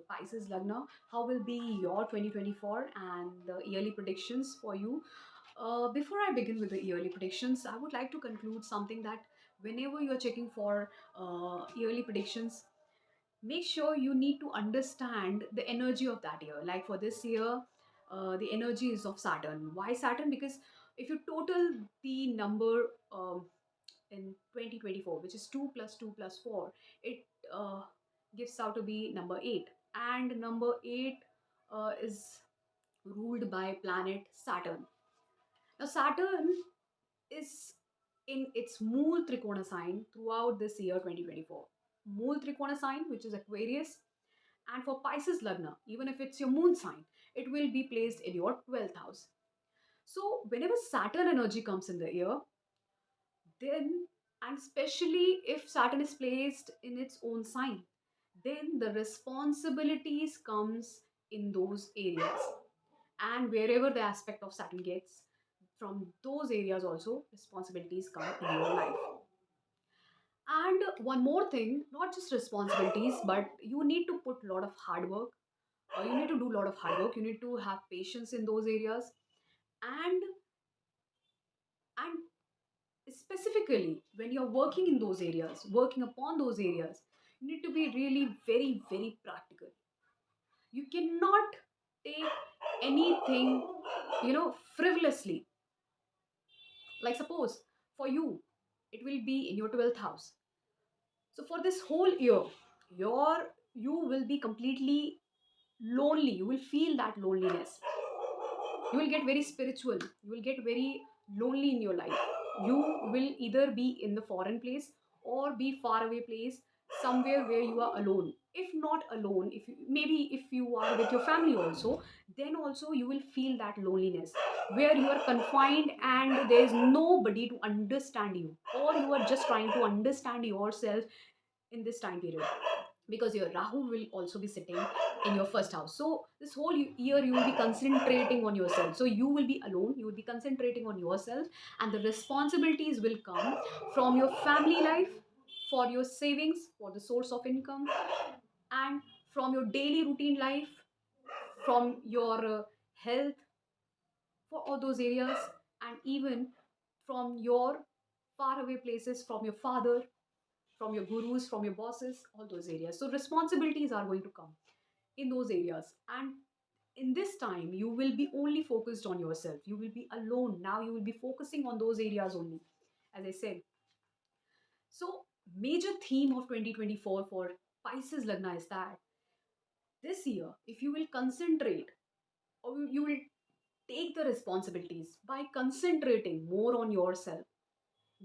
Pisces Lagna. How will be your 2024 and the yearly predictions for you? Before I begin with the yearly predictions, I would like to conclude something that whenever you are checking for yearly predictions, make sure you need to understand the energy of that year. Like for this year, the energy is of Saturn. Why Saturn? Because if you total the number in 2024, which is 2 plus 2 plus 4, it gives out to be number 8. And number 8 is ruled by planet Saturn. Now, Saturn is in its Mool Trikona sign throughout this year 2024. Mool Trikona sign, which is Aquarius, and for Pisces Lagna, even if it's your moon sign, it will be placed in your 12th house. So, whenever Saturn energy comes in the year, then, and especially if Saturn is placed in its own sign, then the responsibilities comes in those areas. And wherever the aspect of Saturn gets, from those areas also responsibilities come in your life. And one more thing, not just responsibilities, but you need to put a lot of hard work. You need to do a lot of hard work. You need to have patience in those areas. And and specifically when you're working in those areas, working upon those areas, you need to be really very, very practical. You cannot take anything, frivolously. Like suppose for you, it will be in your 12th house. So for this whole year, you will be completely lonely. You will feel that loneliness. You will get very spiritual. You will get very lonely in your life. You will either be in the foreign place or be far away place, somewhere where you are alone. If not alone, if you, maybe if you are with your family also, then also you will feel that loneliness, where you are confined and there is nobody to understand you, or you are just trying to understand yourself in this time period, because your Rahu will also be sitting in your first house. So this whole year you will be concentrating on yourself. So you will be alone, you will be concentrating on yourself, and the responsibilities will come from your family life, for your savings, for the source of income, and from your daily routine life, from your health, for all those areas, and even from your far away places, from your father, from your gurus, from your bosses, all those areas. So responsibilities are going to come in those areas. And in this time, you will be only focused on yourself. You will be alone. Now you will be focusing on those areas only, as I said. So, major theme of 2024 for Pisces Lagna is that this year, if you will concentrate, or you will take the responsibilities by concentrating more on yourself,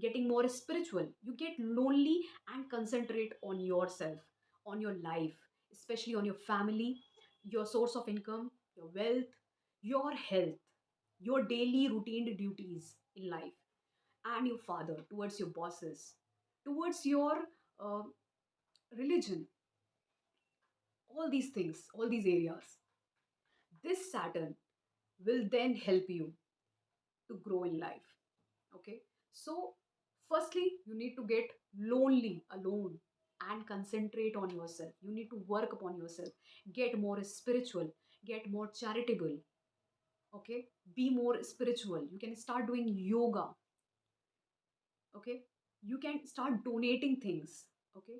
getting more spiritual, you get lonely and concentrate on yourself, on your life, especially on your family, your source of income, your wealth, your health, your daily routine duties in life, and your father, towards your bosses, towards your uh, religion, all these things, all these areas. This Saturn will then help you to grow in life. Okay, so firstly, you need to get lonely alone and concentrate on yourself. You need to work upon yourself, get more spiritual, get more charitable. Okay, be more spiritual. You can start doing yoga. Okay, you can start donating things. Okay,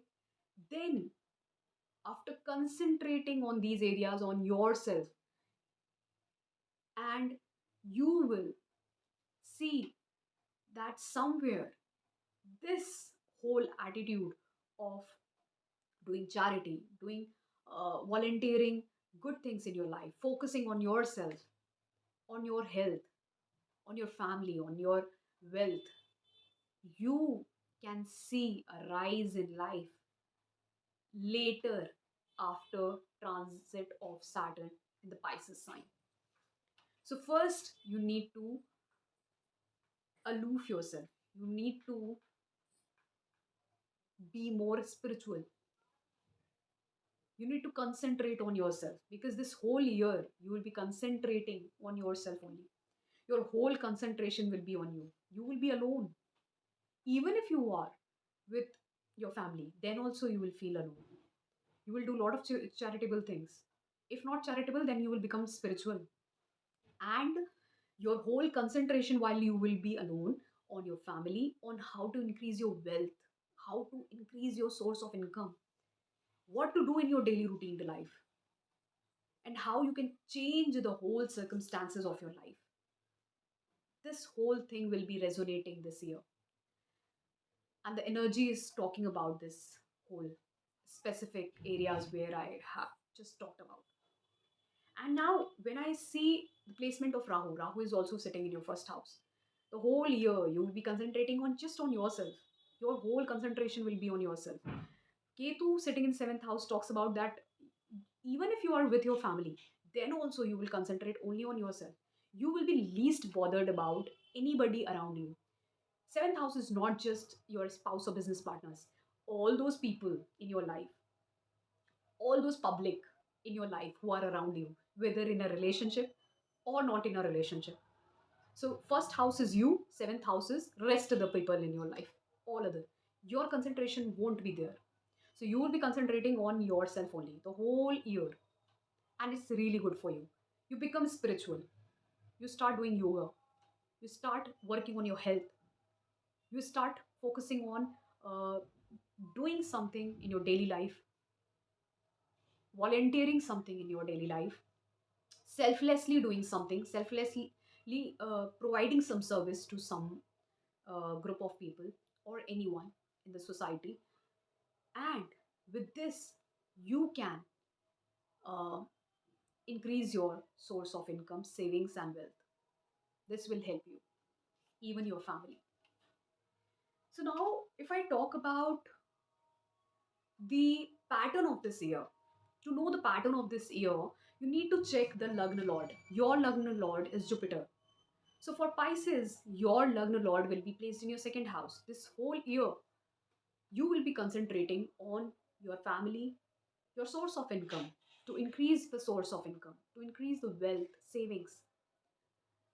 then after concentrating on these areas, on yourself, and you will see that somewhere this whole attitude of doing charity, doing volunteering, good things in your life, focusing on yourself, on your health, on your family, on your wealth, you can see a rise in life later, after transit of Saturn in the Pisces sign. So first you need to aloof yourself. You need to be more spiritual. You need to concentrate on yourself, because this whole year you will be concentrating on yourself only. Your whole concentration will be on you. You will be alone. Even if you are with your family, then also you will feel alone. You will do a lot of charitable things. If not charitable, then you will become spiritual. And your whole concentration while you will be alone on your family, on how to increase your wealth, how to increase your source of income, what to do in your daily routine life, and how you can change the whole circumstances of your life. This whole thing will be resonating this year. And the energy is talking about this whole specific areas where I have just talked about. And now, when I see the placement of Rahu is also sitting in your first house. The whole year, you will be concentrating on just on yourself. Your whole concentration will be on yourself. Ketu sitting in seventh house talks about that even if you are with your family, then also you will concentrate only on yourself. You will be least bothered about anybody around you. Seventh house is not just your spouse or business partners. All those people in your life, all those public in your life who are around you, whether in a relationship or not in a relationship. So first house is you, seventh house is rest of the people in your life, all other. Your concentration won't be there. So you will be concentrating on yourself only the whole year, and it's really good for you. You become spiritual. You start doing yoga. You start working on your health. You start focusing on uh, doing something in your daily life, volunteering something in your daily life, selflessly doing something, selflessly providing some service to some group of people or anyone in the society. And with this, you can uh, increase your source of income, savings, and wealth. This will help you, even your family. So, now if I talk about the pattern of this year, to know the pattern of this year, you need to check the Lagna Lord. Your Lagna Lord is Jupiter. So for Pisces, your Lagna Lord will be placed in your second house. This whole year, you will be concentrating on your family, your source of income, to increase the source of income, to increase the wealth, savings.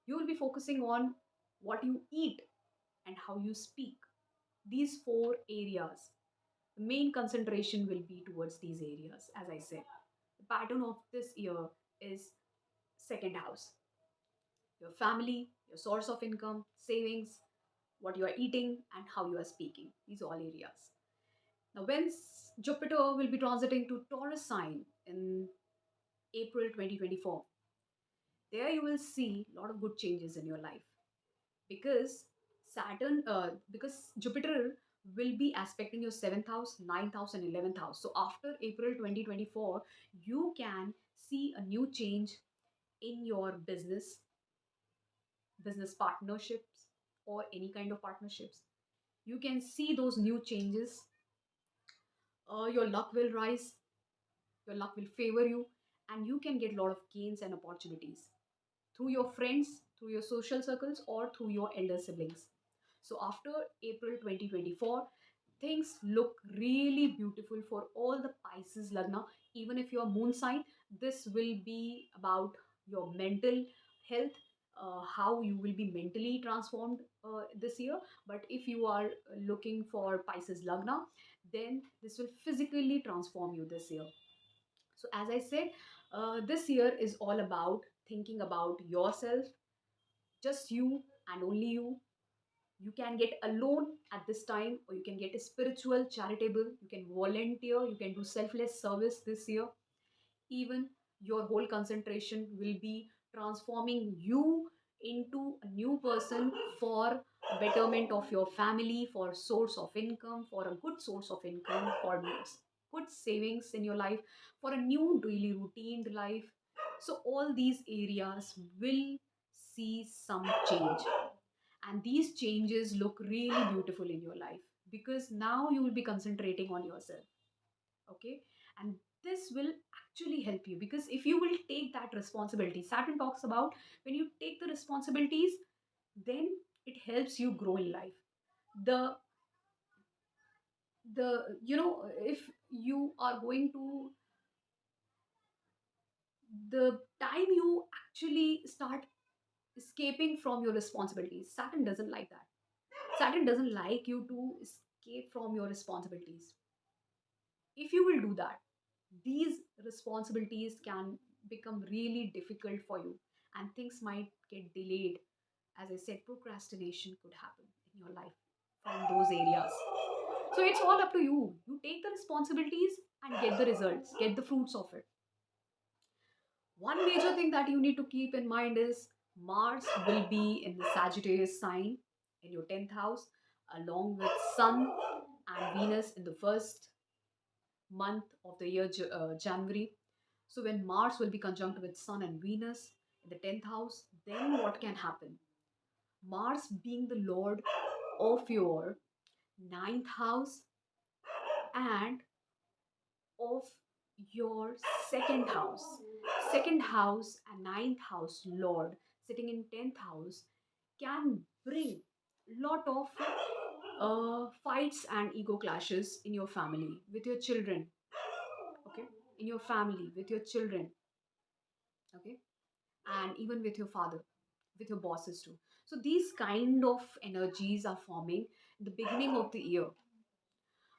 You will be focusing on what you eat and how you speak. These four areas, the main concentration will be towards these areas, as I said. The pattern of this year is second house. Your family, your source of income, savings, what you are eating, and how you are speaking. These all areas. Now, when Jupiter will be transiting to Taurus sign in April 2024, there you will see a lot of good changes in your life, because because Jupiter will be aspecting your seventh house, ninth house, and 11th house. So after April 2024, you can see a new change in your business partnerships, or any kind of partnerships. You can see those new changes. Your luck will rise, your luck will favor you, and you can get a lot of gains and opportunities through your friends, through your social circles, or through your elder siblings. So after April 2024, things look really beautiful for all the Pisces Lagna. Even if you're moon sign, this will be about your mental health, how you will be mentally transformed this year. But if you are looking for Pisces Lagna, then this will physically transform you this year. So, as I said, this year is all about thinking about yourself, just you and only you. You can get alone at this time, or you can get a spiritual, charitable, you can volunteer, you can do selfless service this year. Even your whole concentration will be transforming you into a new person for betterment of your family, for source of income, for a good source of income, for good savings in your life, for a new daily routine life. So all these areas will see some change, and these changes look really beautiful in your life, because now you will be concentrating on yourself. Okay, and this will actually help you, because if you will take that responsibility, Saturn talks about when you take the responsibilities, then it helps you grow in life. The if you are going to, the time you actually start escaping from your responsibilities, Saturn doesn't like that. Saturn doesn't like you to escape from your responsibilities. If you will do that, these responsibilities can become really difficult for you, and things might get delayed. As I said, procrastination could happen in your life from those areas. So it's all up to you. You take the responsibilities and get the results, get the fruits of it. One major thing that you need to keep in mind is Mars will be in the Sagittarius sign in your 10th house, along with Sun and Venus in the first month of the year, January. So, when Mars will be conjunct with Sun and Venus in the 10th house, then what can happen? Mars being the lord of your ninth house and of your second house. Second house and ninth house lord sitting in 10th house can bring lot of fights and ego clashes in your family with your children. Okay, in your family with your children. Okay, and even with your father, with your bosses too. So these kind of energies are forming in the beginning of the year.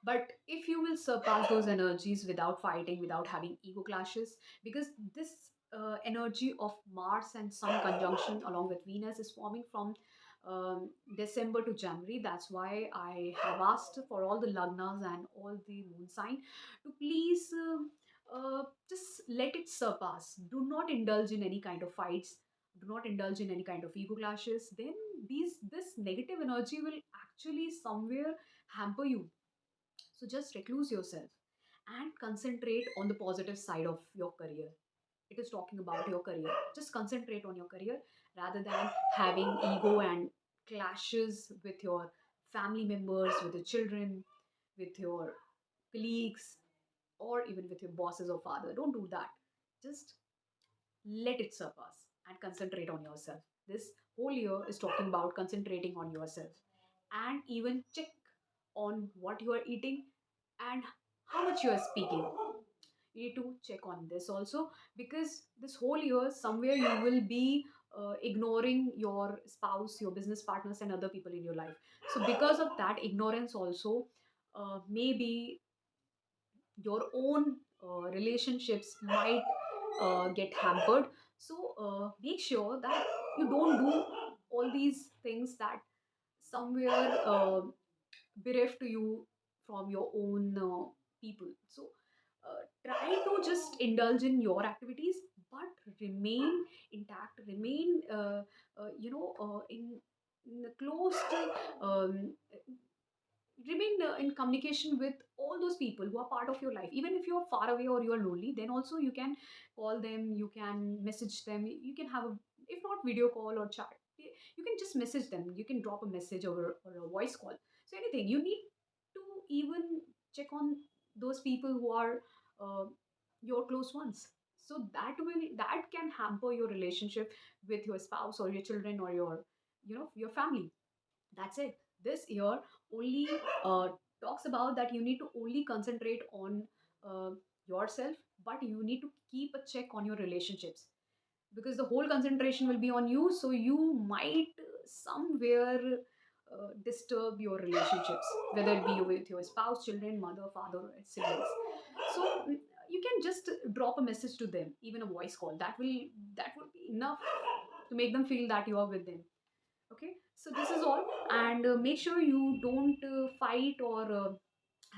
But if you will surpass those energies without fighting, without having ego clashes, because this energy of Mars and Sun conjunction along with Venus is forming from December to January. That's why I have asked for all the Lagnas and all the moon sign to please just let it surpass. Do not indulge in any kind of fights. Do not indulge in any kind of ego clashes. Then this negative energy will actually somewhere hamper you. So just recluse yourself and concentrate on the positive side of your career. It is talking about your career. Just concentrate on your career rather than having ego and clashes with your family members, with your children, with your colleagues, or even with your bosses or father. Don't do that. Just let it surpass and concentrate on yourself. This whole year is talking about concentrating on yourself, and even check on what you are eating and how much you are speaking. You need to check on this also, because this whole year somewhere you will be ignoring your spouse, your business partners, and other people in your life. So because of that ignorance also, maybe your own relationships might get hampered. So make sure that you don't do all these things that somewhere bereft to you from your own people. So try to just indulge in your activities, but remain intact, remain in a closed um, remain in communication with all those people who are part of your life. Even if you're far away or you're lonely, then also you can call them, you can message them, you can have a, if not video call or chat, you can just message them, you can drop a message or a voice call. So anything you need to even check on those people who are uh, your close ones. So that can hamper your relationship with your spouse or your children or your family. That's it. This year only uh, talks about that you need to only concentrate on uh, yourself, but you need to keep a check on your relationships, because the whole concentration will be on you. So you might somewhere disturb your relationships, whether it be with your spouse, children, mother, father, or siblings. So you can just drop a message to them, even a voice call. That would be enough to make them feel that you are with them. Okay, so this is all. And make sure you don't fight or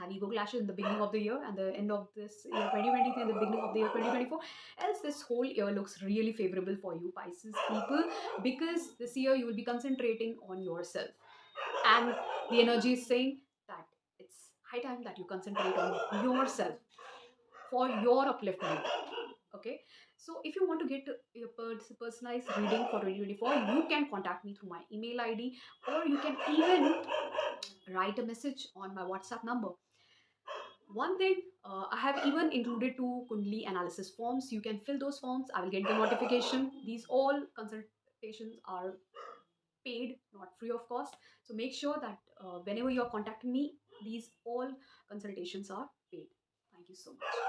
have ego clashes in the beginning of the year and the end of this year 2023 and the beginning of the year 2024. Else this whole year looks really favorable for you, Pisces people, because this year you will be concentrating on yourself, and the energy is saying that it's high time that you concentrate on yourself for your upliftment. Okay, so if you want to get a personalized reading for 2024, you can contact me through my email ID, or you can even write a message on my WhatsApp number. One thing, I have even included two kundli analysis forms. You can fill those forms, I will get the notification. These all consultations are paid, not free of cost. So make sure that whenever you are contacting me, these all consultations are paid. Thank you so much.